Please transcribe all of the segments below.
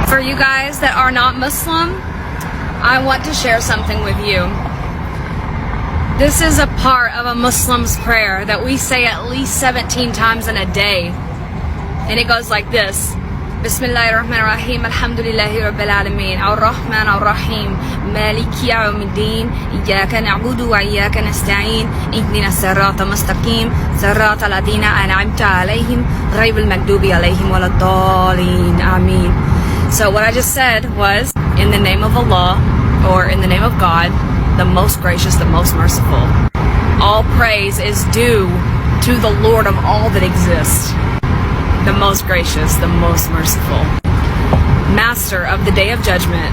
For you guys that are not Muslim, I want to share something with you. This is a part of a Muslim's prayer that we say at least 17 times in a day. And it goes like this. Bismillahirrahmanirrahim. Alhamdulillahi Rabbil Alameen. Ar-Rahman Ar-Rahim. Maliki Yawmiddin. Iyaka na'budu wa iyaka nasta'in. Ihdina as-sirata mustaqim. Sirata alladhina an'amta alayhim. Ghayril maghdubi alayhim waladdallin. Ameen. So what I just said was, in the name of Allah, or in the name of God, the most gracious, the most merciful. All praise is due to the Lord of all that exists. The most gracious, the most merciful. Master of the day of judgment.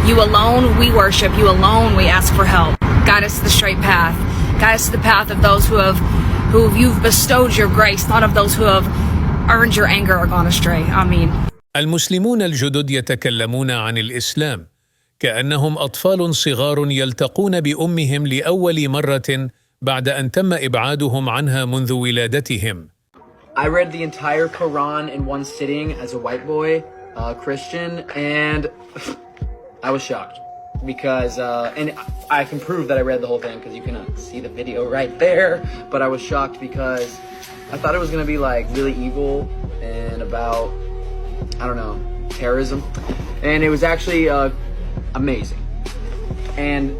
You alone we worship, you alone we ask for help. Guide us to the straight path. Guide us to the path of those who you've bestowed your grace, not of those who have earned your anger or gone astray. Ameen. المسلمون الجدد يتكلمون عن الإسلام كأنهم أطفال صغار يلتقون بأمهم لأول مرة بعد أن تم إبعادهم عنها منذ ولادتهم. I read the entire Quran in one sitting as a white boy, Christian, and I was shocked because, and I can prove that I read the whole thing because you can see the video right there, but I was shocked because I thought it was going to be like really evil and about, I don't know, terrorism, and it was actually amazing. And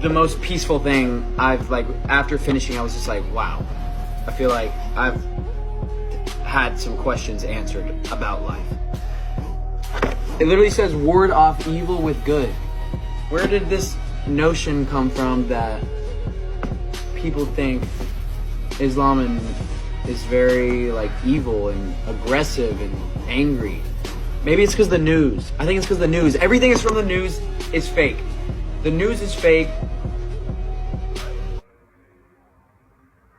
the most peaceful thing I've, like, after finishing, I was just like, wow. I feel like I've had some questions answered about life. It literally says ward off evil with good. Where did this notion come from that people think Islam is very like evil and aggressive and angry? Maybe it's because the news. I think it's because the news. Everything is from the news is fake. The news is fake.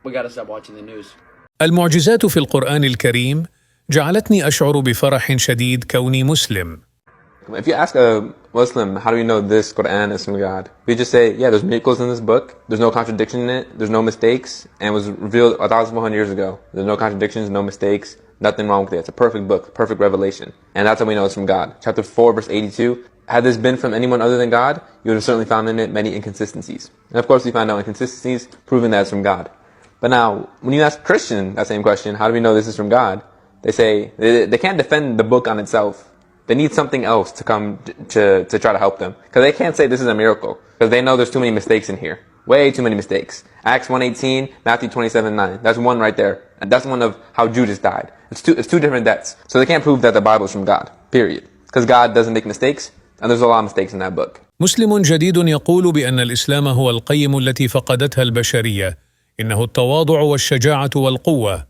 We gotta stop watching the news. المعجزات في القرآن الكريم جعلتني أشعر بفرح شديد كوني مسلم. If you ask a Muslim, how do you know this Quran is from God? We just say, yeah, there's miracles in this book. There's no contradiction in it. There's no mistakes. And it was revealed 1,400 years ago. There's no contradictions, no mistakes, nothing wrong with it. It's a perfect book, perfect revelation. And that's how we know it's from God. Chapter 4, verse 82. Had this been from anyone other than God, you would have certainly found in it many inconsistencies. And of course, we find out inconsistencies, proving that it's from God. But now, when you ask a Christian that same question, how do we know this is from God? They say, they can't defend the book on itself. They need something else to come to try to help them. Because they can't say this is a miracle. Because they know there's too many mistakes in here. Way too many mistakes. Acts 1:18, Matthew 27:9. That's one right there. And that's one of how Judas died. It's two different deaths. So they can't prove that the Bible is from God. Period. Because God doesn't make mistakes. And there's a lot of mistakes in that book. مسلم جديد يقول بأن الإسلام هو القيم التي فقدتها البشرية. إنه التواضع والشجاعة والقوة.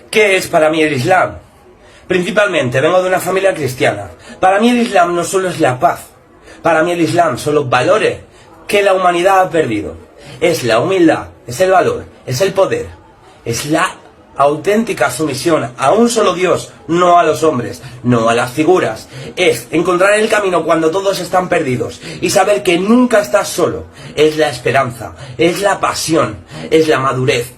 ¿Qué es para mí el Islam? Principalmente vengo de una familia cristiana. Para mí el Islam no solo es la paz. Para mí el Islam son los valores que la humanidad ha perdido. Es la humildad, es el valor, es el poder, es la auténtica sumisión a un solo Dios, no a los hombres, no a las figuras. Es encontrar el camino cuando todos están perdidos y saber que nunca estás solo. Es la esperanza, es la pasión, es la madurez,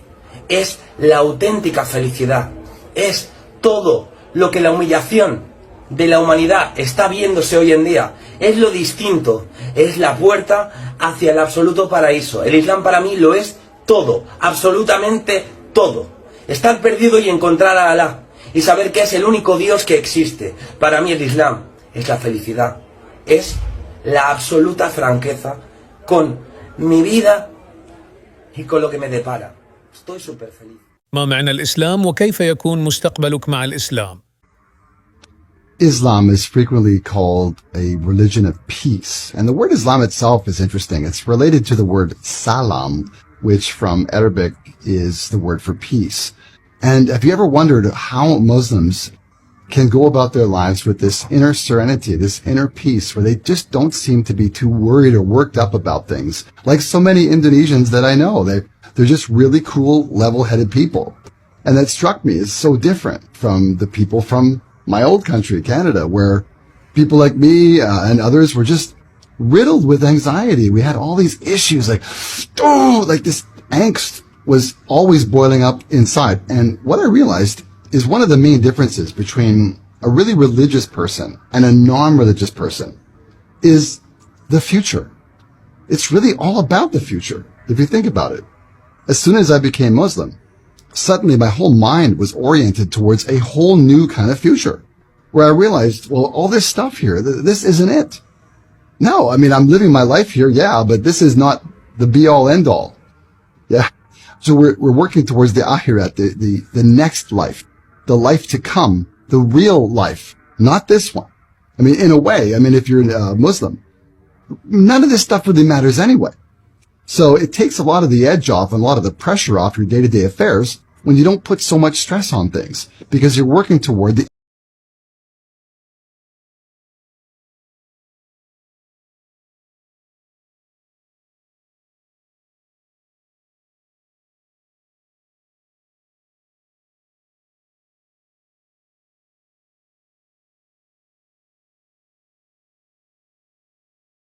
es la auténtica felicidad. Es todo lo que la humillación de la humanidad está viéndose hoy en día. Es lo distinto, es la puerta hacia el absoluto paraíso. El Islam para mí lo es todo, absolutamente todo. Estar perdido y encontrar a Alá y saber que es el único Dios que existe. Para mí el Islam es la felicidad, es la absoluta franqueza con mi vida y con lo que me depara. Estoy súper feliz. ما معنى الإسلام وكيف يكون مستقبلك مع الإسلام؟ Islam is frequently called a religion of peace. And the word Islam itself is interesting. It's related to the word salam, which from Arabic is the word for peace. And have you ever wondered how Muslims can go about their lives with this inner serenity, this inner peace, where they just don't seem to be too worried or worked up about things? Like so many Indonesians that I know, they're just really cool, level-headed people. And that struck me as so different from the people from my old country, Canada, where people like me and others were just riddled with anxiety. We had all these issues, like this angst was always boiling up inside. And what I realized is one of the main differences between a really religious person and a non-religious person is the future. It's really all about the future, if you think about it. As soon as I became Muslim, suddenly my whole mind was oriented towards a whole new kind of future, where I realized, well, all this stuff here, this isn't it. No, I mean, I'm living my life here, yeah, but this is not the be-all, end-all. Yeah. So we're working towards the akhirat, the next life, the life to come, the real life, not this one. I mean, in a way, I mean, if you're a Muslim, none of this stuff really matters anyway. So it takes a lot of the edge off and a lot of the pressure off your day-to-day affairs when you don't put so much stress on things, because you're working toward the